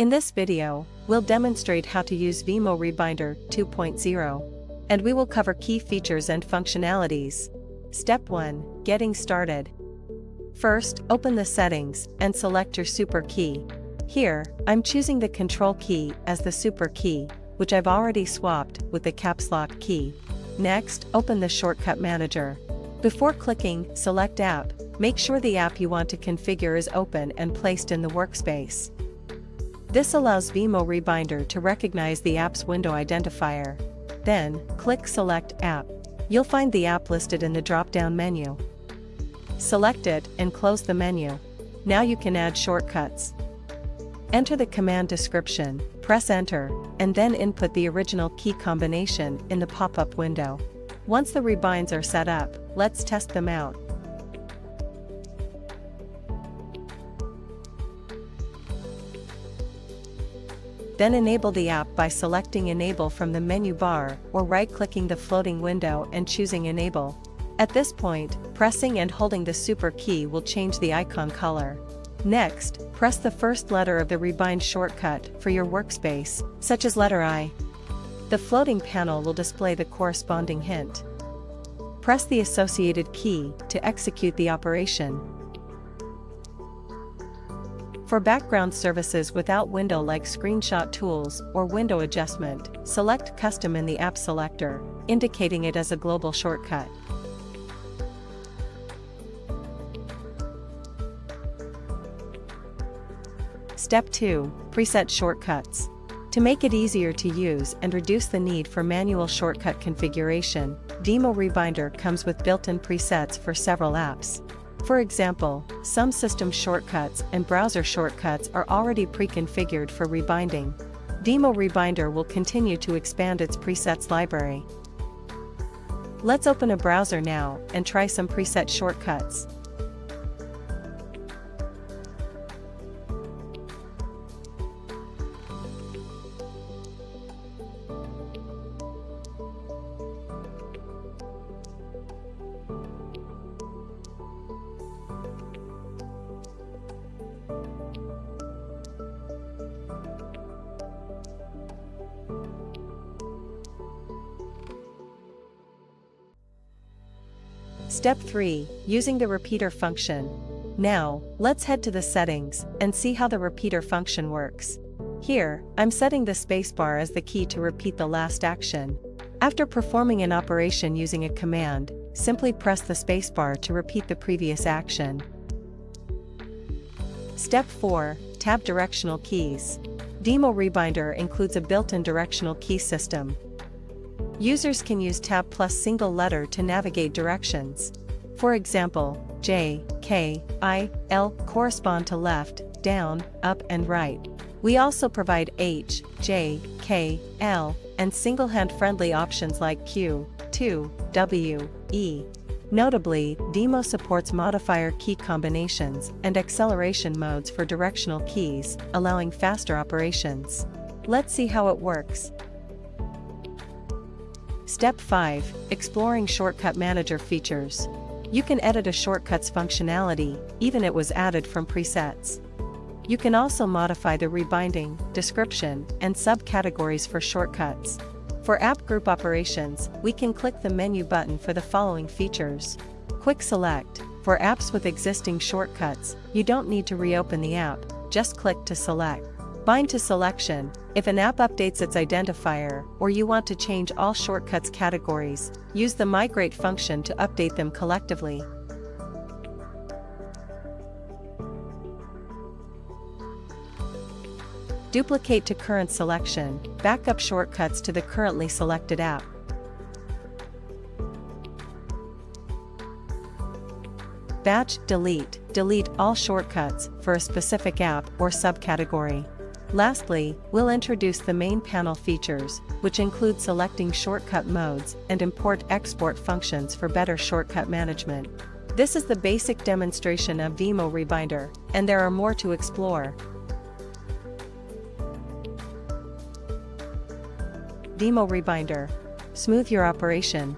In this video, we'll demonstrate how to use Vimo Rebinder 2.0, and we will cover key features and functionalities. Step 1. Getting started. First, open the settings and select your super key. Here, I'm choosing the Control key as the super key, which I've already swapped with the Caps Lock key. Next, open the Shortcut Manager. Before clicking Select App, make sure the app you want to configure is open and placed in the workspace. This allows Vimo Rebinder to recognize the app's window identifier. Then, click Select App. You'll find the app listed in the drop-down menu. Select it and close the menu. Now you can add shortcuts. Enter the command description, press Enter, and then input the original key combination in the pop-up window. Once the rebinds are set up, let's test them out. Then enable the app by selecting Enable from the menu bar or right-clicking the floating window and choosing Enable. At this point, pressing and holding the super key will change the icon color. Next, press the first letter of the rebind shortcut for your workspace, such as letter I. The floating panel will display the corresponding hint. Press the associated key to execute the operation. For background services without window like screenshot tools or window adjustment, select Custom in the app selector, indicating it as a global shortcut. Step 2. Preset shortcuts. To make it easier to use and reduce the need for manual shortcut configuration, Vimo Rebinder comes with built-in presets for several apps. For example, some system shortcuts and browser shortcuts are already pre-configured for rebinding. Vimo Rebinder will continue to expand its presets library. Let's open a browser now and try some preset shortcuts. Step 3. Using the repeater function. Now, let's head to the settings and see how the repeater function works. Here, I'm setting the spacebar as the key to repeat the last action. After performing an operation using a command, simply press the spacebar to repeat the previous action. Step 4. Tab directional keys. Vimo Rebinder includes a built-in directional key system. Users can use Tab plus single letter to navigate directions. For example, J, K, I, L correspond to left, down, up and right. We also provide H, J, K, L, and single-hand friendly options like Q, 2, W, E. Notably, Vimo supports modifier key combinations and acceleration modes for directional keys, allowing faster operations. Let's see how it works. Step 5. Exploring Shortcut Manager features. You can edit a shortcut's functionality, even it was added from presets. You can also modify the rebinding, description, and subcategories for shortcuts. For app group operations, we can click the menu button for the following features. Quick Select. For apps with existing shortcuts, you don't need to reopen the app, just click to select. Bind to selection. If an app updates its identifier or you want to change all shortcuts categories, use the Migrate function to update them collectively. Duplicate to current selection. Backup shortcuts to the currently selected app. Batch Delete. Delete all shortcuts for a specific app or subcategory. Lastly, we'll introduce the main panel features, which include selecting shortcut modes and import-export functions for better shortcut management. This is the basic demonstration of Vimo Rebinder, and there are more to explore. Vimo Rebinder. Smooth your operation.